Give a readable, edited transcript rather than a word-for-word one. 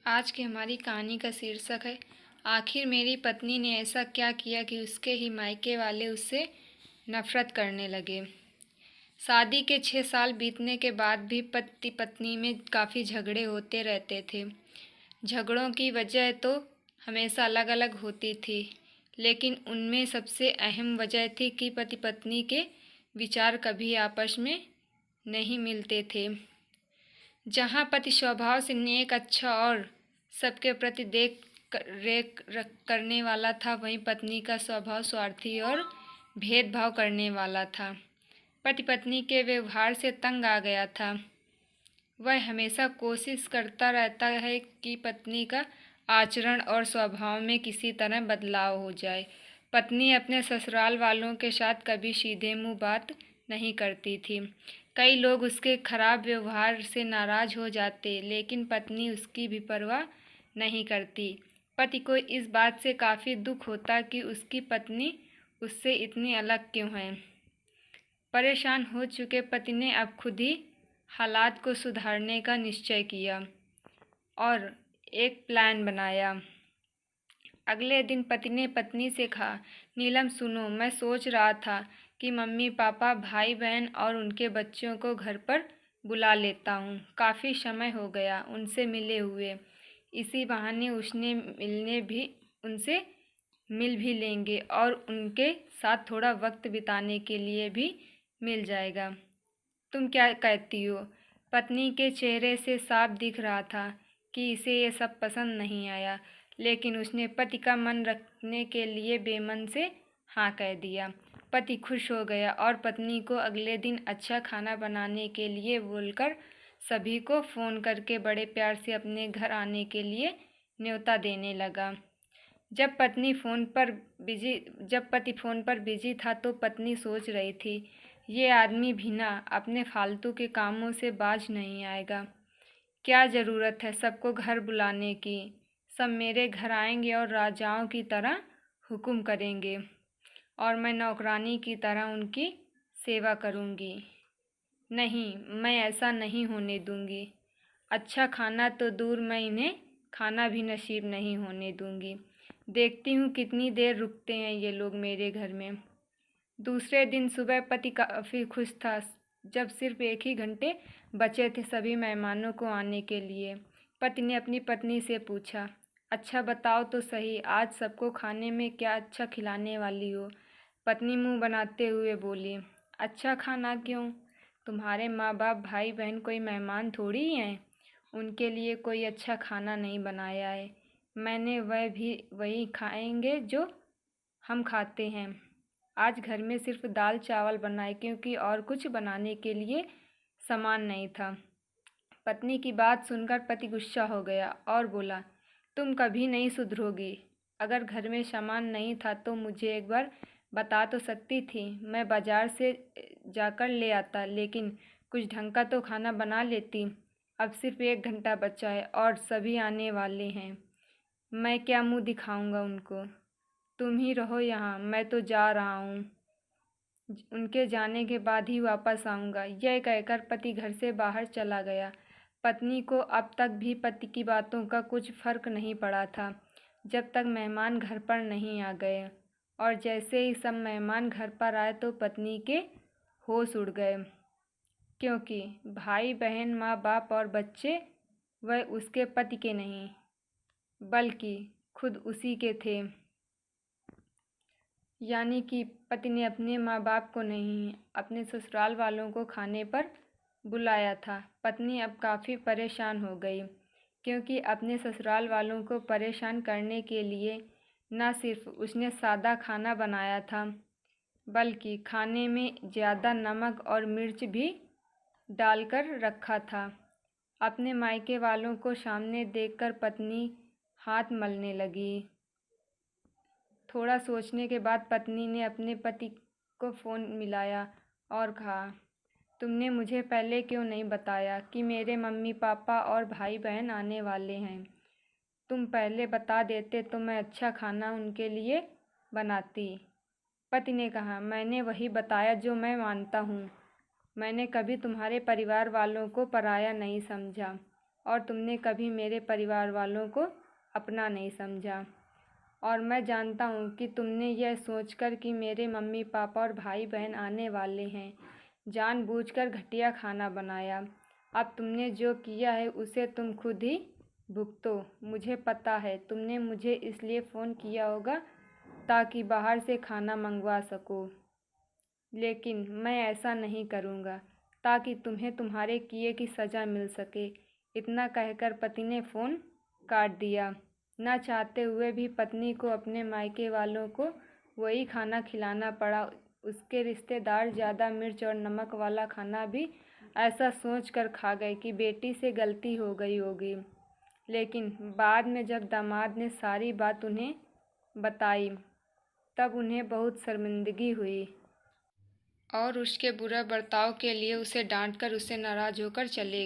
आज की हमारी कहानी का शीर्षक है आखिर मेरी पत्नी ने ऐसा क्या किया कि उसके ही मायके वाले उससे नफरत करने लगे। शादी के 6 साल बीतने के बाद भी पति पत्नी में काफ़ी झगड़े होते रहते थे। झगड़ों की वजह तो हमेशा अलग अलग होती थी, लेकिन उनमें सबसे अहम वजह थी कि पति पत्नी के विचार कभी आपस में नहीं मिलते थे। जहाँ पति स्वभाव से नेक, अच्छा और सबके प्रति देख रेख करने वाला था, वहीं पत्नी का स्वभाव स्वार्थी और भेदभाव करने वाला था। पति पत्नी के व्यवहार से तंग आ गया था। वह हमेशा कोशिश करता रहता है कि पत्नी का आचरण और स्वभाव में किसी तरह बदलाव हो जाए। पत्नी अपने ससुराल वालों के साथ कभी सीधे मुंह बात नहीं करती थी। कई लोग उसके खराब व्यवहार से नाराज हो जाते, लेकिन पत्नी उसकी भी परवाह नहीं करती। पति को इस बात से काफ़ी दुख होता कि उसकी पत्नी उससे इतनी अलग क्यों है। परेशान हो चुके पति ने अब खुद ही हालात को सुधारने का निश्चय किया और एक प्लान बनाया। अगले दिन पति ने पत्नी से कहा, नीलम सुनो, मैं सोच रहा था कि मम्मी पापा, भाई बहन और उनके बच्चों को घर पर बुला लेता हूँ। काफ़ी समय हो गया उनसे मिले हुए। इसी बहाने उनसे मिल भी लेंगे और उनके साथ थोड़ा वक्त बिताने के लिए भी मिल जाएगा। तुम क्या कहती हो? पत्नी के चेहरे से साफ दिख रहा था कि इसे ये सब पसंद नहीं आया, लेकिन उसने पति का मन रखने के लिए बेमन से हाँ कह दिया। पति खुश हो गया और पत्नी को अगले दिन अच्छा खाना बनाने के लिए बोलकर सभी को फ़ोन करके बड़े प्यार से अपने घर आने के लिए न्योता देने लगा। जब पति फ़ोन पर बिजी था तो पत्नी सोच रही थी, ये आदमी भी ना अपने फालतू के कामों से बाज नहीं आएगा। क्या ज़रूरत है सबको घर बुलाने की? सब मेरे घर आएंगे और राजाओं की तरह हुक्म करेंगे और मैं नौकरानी की तरह उनकी सेवा करूंगी। नहीं, मैं ऐसा नहीं होने दूंगी। अच्छा खाना तो दूर, मैं इन्हें खाना भी नसीब नहीं होने दूंगी। देखती हूँ कितनी देर रुकते हैं ये लोग मेरे घर में। दूसरे दिन सुबह पति काफ़ी खुश था। जब सिर्फ 1 ही घंटे बचे थे सभी मेहमानों को आने के लिए, पति ने अपनी पत्नी से पूछा, अच्छा बताओ तो सही, आज सबको खाने में क्या अच्छा खिलाने वाली हो? पत्नी मुंह बनाते हुए बोली, अच्छा खाना क्यों? तुम्हारे माँ बाप, भाई बहन कोई मेहमान थोड़ी ही हैं। उनके लिए कोई अच्छा खाना नहीं बनाया है। मैंने वह भी वही खाएंगे जो हम खाते हैं। आज घर में सिर्फ दाल चावल बनाए, क्योंकि और कुछ बनाने के लिए सामान नहीं था। पत्नी की बात सुनकर पति गुस्सा हो गया और बोला, तुम कभी नहीं सुधरोगी। अगर घर में सामान नहीं था तो मुझे एक बार बता तो सकती थी, मैं बाजार से जाकर ले आता, लेकिन कुछ ढंग का तो खाना बना लेती। अब सिर्फ 1 घंटा बचा है और सभी आने वाले हैं। मैं क्या मुंह दिखाऊंगा उनको? तुम ही रहो यहाँ, मैं तो जा रहा हूँ। उनके जाने के बाद ही वापस आऊँगा। यह कहकर पति घर से बाहर चला गया। पत्नी को अब तक भी पति की बातों का कुछ फर्क नहीं पड़ा था, जब तक मेहमान घर पर नहीं आ गए। और जैसे ही सब मेहमान घर पर आए तो पत्नी के होश उड़ गए, क्योंकि भाई बहन, माँ बाप और बच्चे वह उसके पति के नहीं, बल्कि खुद उसी के थे। यानी कि पति ने अपने माँ बाप को नहीं, अपने ससुराल वालों को खाने पर बुलाया था। पत्नी अब काफ़ी परेशान हो गई, क्योंकि अपने ससुराल वालों को परेशान करने के लिए न सिर्फ उसने सादा खाना बनाया था, बल्कि खाने में ज़्यादा नमक और मिर्च भी डालकर रखा था। अपने मायके वालों को सामने देखकर पत्नी हाथ मलने लगी। थोड़ा सोचने के बाद पत्नी ने अपने पति को फ़ोन मिलाया और कहा, तुमने मुझे पहले क्यों नहीं बताया कि मेरे मम्मी पापा और भाई बहन आने वाले हैं? तुम पहले बता देते तो मैं अच्छा खाना उनके लिए बनाती। पति ने कहा, मैंने वही बताया जो मैं मानता हूँ। मैंने कभी तुम्हारे परिवार वालों को पराया नहीं समझा। और तुमने कभी मेरे परिवार वालों को अपना नहीं समझा। और मैं जानता हूँ कि तुमने यह सोचकर कि मेरे मम्मी पापा और भाई बहन आने वाले हैं, जानबूझकर घटिया खाना बनाया। अब तुमने जो किया है उसे तुम खुद ही भुगतो। मुझे पता है तुमने मुझे इसलिए फ़ोन किया होगा ताकि बाहर से खाना मंगवा सको, लेकिन मैं ऐसा नहीं करूँगा, ताकि तुम्हें तुम्हारे किए की सज़ा मिल सके। इतना कहकर पति ने फ़ोन काट दिया। न चाहते हुए भी पत्नी को अपने मायके वालों को वही खाना खिलाना पड़ा। उसके रिश्तेदार ज़्यादा मिर्च और नमक वाला खाना भी ऐसा सोच कर खा गए कि बेटी से गलती हो गई होगी। लेकिन बाद में जब दामाद ने सारी बात उन्हें बताई, तब उन्हें बहुत शर्मिंदगी हुई और उसके बुरे बर्ताव के लिए उसे डांटकर उससे नाराज़ होकर चले